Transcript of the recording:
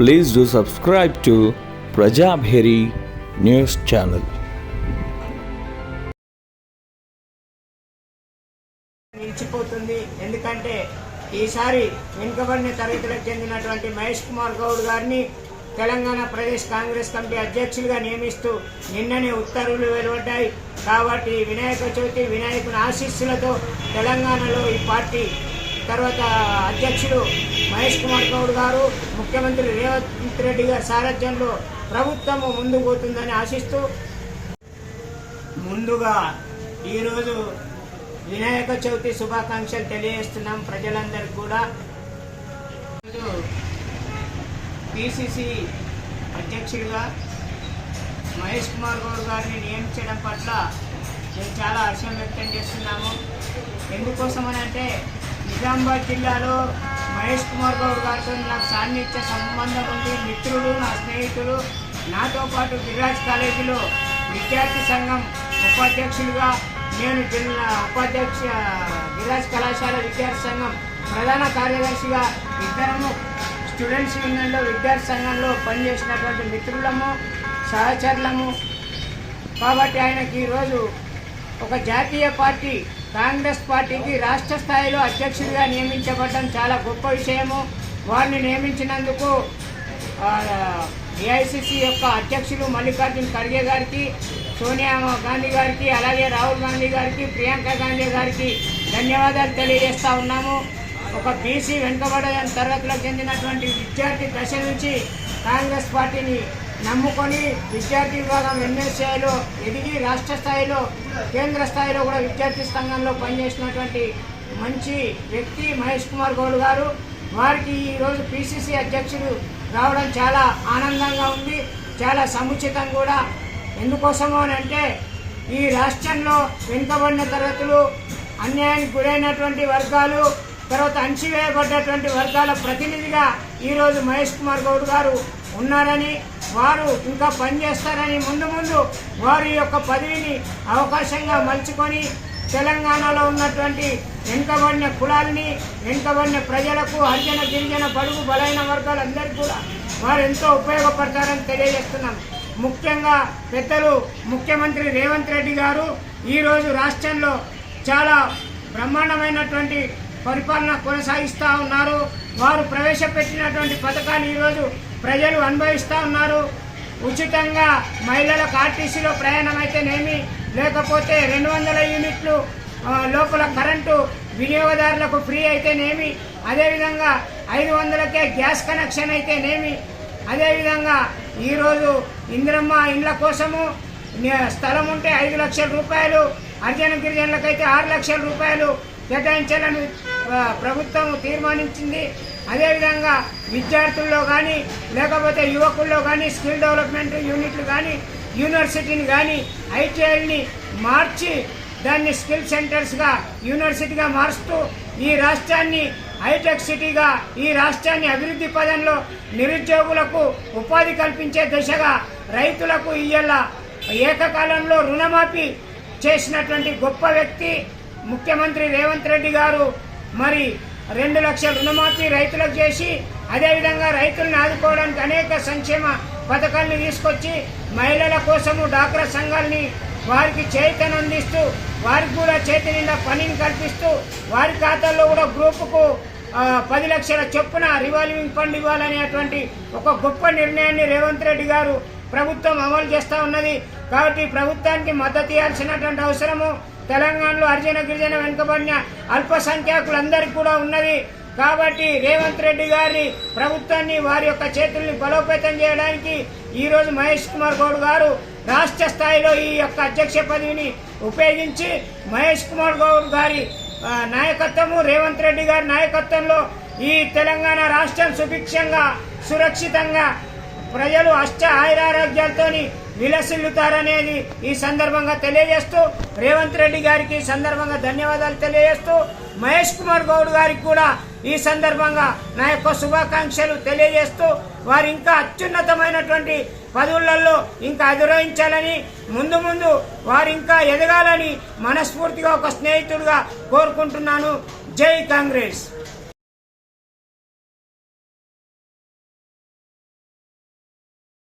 Please do subscribe to Prajabheri News Channel. నిలిచిపోతుంది. ఎందుకంటే ఈసారి వెనుకబడిన తరగతులకు చెందినటువంటి మహేష్ కుమార్ గౌడ్ గారిని తెలంగాణ ప్రదేశ్ కాంగ్రెస్ కమిటీ అధ్యక్షులుగా నియమిస్తూ నిన్ననే ఉత్తర్వులు వెలువడ్డాయి. కాబట్టి వినాయక చవితి వినాయకుని ఆశీస్సులతో తెలంగాణలో ఈ పార్టీ తర్వాత అధ్యక్షుడు మహేష్ కుమార్ గౌడ్ గారు, ముఖ్యమంత్రి రేవంత్ రెడ్డి గారి సారథ్యంలో ప్రభుత్వం ముందుకు పోతుందని ఆశిస్తూ ముందుగా ఈరోజు వినాయక చవితి శుభాకాంక్షలు తెలియజేస్తున్నాం ప్రజలందరికీ కూడా. పిసిసి అధ్యక్షుడిగా మహేష్ కుమార్ గౌడ్ గారిని నియమించడం పట్ల మేము చాలా హర్షం వ్యక్తం చేస్తున్నాము. ఎందుకోసమని అంటే నిజామాబాద్ జిల్లాలో మహేష్ కుమార్ గౌడ్ గారితో నాకు సాన్నిధ్య సంబంధం ఉంది. మిత్రులు, నా స్నేహితులు, నాతో పాటు గిరిరాజ్ కాలేజీలో విద్యార్థి సంఘం ఉపాధ్యక్షులుగా, నేను ఉపాధ్యక్ష గిరిరాజ్ కళాశాల విద్యార్థి సంఘం ప్రధాన కార్యదర్శిగా ఇద్దరము స్టూడెంట్స్ యూనియన్లో విద్యార్థి సంఘంలో పనిచేసినటువంటి మిత్రులము, సహచరులము. కాబట్టి ఆయనకి ఈరోజు ఒక జాతీయ పార్టీ కాంగ్రెస్ పార్టీకి రాష్ట్ర స్థాయిలో అధ్యక్షుడిగా నియమించబడడం చాలా గొప్ప విషయము. వారిని నియమించినందుకు ఏఐసిసి యొక్క అధ్యక్షులు మల్లికార్జున్ ఖర్గే గారికి, సోనియా గాంధీ గారికి, అలాగే రాహుల్ గాంధీ గారికి, ప్రియాంక గాంధీ గారికి ధన్యవాదాలు తెలియజేస్తూ ఉన్నాము. ఒక బీసీ వెనుకబడిన తరగతులకు చెందినటువంటి విద్యార్థి దశ నుంచి కాంగ్రెస్ పార్టీని నమ్ముకొని విద్యార్థి విభాగం ఎన్ఎస్ఏలో ఎదిగి రాష్ట్ర స్థాయిలో, కేంద్ర స్థాయిలో కూడా విద్యార్థి సంఘంలో పనిచేసినటువంటి మంచి వ్యక్తి మహేష్ కుమార్ గౌడ్ గారు. వారికి ఈరోజు పిసిసి అధ్యక్షుడు రావడం చాలా ఆనందంగా ఉంది, చాలా సముచితం కూడా. ఎందుకోసమో అని అంటే ఈ రాష్ట్రంలో వెనుకబడిన తరగతులు, అన్యాయానికి గురైనటువంటి వర్గాలు, తర్వాత అణచివేయబడ్డటువంటి వర్గాల ప్రతినిధిగా ఈరోజు మహేష్ కుమార్ గౌడ్ గారు ఉన్నారని, వారు ఇంకా పనిచేస్తారని, ముందు వారి యొక్క పదవిని అవకాశంగా మలుచుకొని తెలంగాణలో ఉన్నటువంటి వెనుకబడిన కులాలని, వెనుకబడిన ప్రజలకు, హరిజన గిరిజన బడుగు బలైన వర్గాలందరికీ కూడా వారు ఎంతో ఉపయోగపడతారని తెలియజేస్తున్నాం. ముఖ్యంగా పెద్దలు ముఖ్యమంత్రి రేవంత్ రెడ్డి గారు ఈరోజు రాష్ట్రంలో చాలా బ్రహ్మాండమైనటువంటి పరిపాలన కొనసాగిస్తూ ఉన్నారు. వారు ప్రవేశపెట్టినటువంటి పథకాలు ఈరోజు ప్రజలు అనుభవిస్తూ ఉన్నారు. ఉచితంగా మహిళలకు ఆర్టీసీలో ప్రయాణం అయితేనేమి, లేకపోతే 200 యూనిట్లు లోపల కరెంటు వినియోగదారులకు ఫ్రీ అయితేనేమి, అదేవిధంగా 500కే గ్యాస్ కనెక్షన్ అయితేనేమి, అదేవిధంగా ఈరోజు ఇందిరమ్మ ఇండ్ల కోసము స్థలం ఉంటే 5 లక్షల రూపాయలు, హరిజన గిరిజనులకైతే 6 లక్షల రూపాయలు కేటాయించాలని ప్రభుత్వం తీర్మానించింది. అదేవిధంగా విద్యార్థుల్లో కానీ, లేకపోతే యువకుల్లో కానీ స్కిల్ డెవలప్మెంట్ యూనిట్లు కానీ, యూనివర్సిటీని కానీ, ఐటీఐని మార్చి దాన్ని స్కిల్ సెంటర్స్గా, యూనివర్సిటీగా మారుస్తూ ఈ రాష్ట్రాన్ని హైటెక్ సిటీగా, ఈ రాష్ట్రాన్ని అభివృద్ధి పదంలో నిరుద్యోగులకు ఉపాధి కల్పించే దిశగా, రైతులకు ఇయ్యాల ఏకకాలంలో రుణమాఫీ చేసినటువంటి గొప్ప వ్యక్తి ముఖ్యమంత్రి రేవంత్ రెడ్డి గారు. మరి 2 లక్షల రుణమాఫీ రైతులకు చేసి, అదేవిధంగా రైతులను ఆదుకోవడానికి అనేక సంక్షేమ పథకాలను తీసుకొచ్చి మహిళల కోసము డాక్రా సంఘాలని వారికి చేతను అందిస్తూ, వారికి కూడా చేతి నిండా పనిని కల్పిస్తూ, వారి ఖాతాల్లో కూడా గ్రూపుకు 10 లక్షల చొప్పున రివాల్వింగ్ ఫండ్ ఇవ్వాలనేటువంటి ఒక గొప్ప నిర్ణయాన్ని రేవంత్ రెడ్డి గారు ప్రభుత్వం అమలు చేస్తూ ఉన్నది. కాబట్టి ప్రభుత్వానికి మద్దతు ఇవ్వాల్సినటువంటి అవసరము తెలంగాణలో హరిజన గిరిజన వెనుకబడిన అల్పసంఖ్యాకులందరికీ కూడా ఉన్నది. కాబట్టి రేవంత్ రెడ్డి గారి ప్రభుత్వాన్ని, వారి యొక్క చేతుల్ని బలోపేతం చేయడానికి ఈరోజు మహేష్ కుమార్ గౌడ్ గారు రాష్ట్ర స్థాయిలో ఈ యొక్క అధ్యక్ష పదవిని ఉపయోగించి మహేష్ కుమార్ గౌడ్ గారి నాయకత్వము, రేవంత్ రెడ్డి గారి నాయకత్వంలో ఈ తెలంగాణ రాష్ట్రం సుభిక్షంగా, సురక్షితంగా ప్రజలు అష్ట ఆయురారోగ్యాలతోని విలసిల్లుతారనేది ఈ సందర్భంగా తెలియజేస్తూ, రేవంత్ రెడ్డి గారికి ఈ సందర్భంగా ధన్యవాదాలు తెలియజేస్తూ, మహేష్ కుమార్ గౌడ్ గారికి కూడా ఈ సందర్భంగా నా యొక్క శుభాకాంక్షలు తెలియజేస్తూ, వారు ఇంకా అత్యున్నతమైనటువంటి పదవులలో ఇంకా అధిరోహించాలని, ముందు వారు ఇంకా ఎదగాలని మనస్ఫూర్తిగా ఒక స్నేహితుడిగా కోరుకుంటున్నాను. జై కాంగ్రెస్.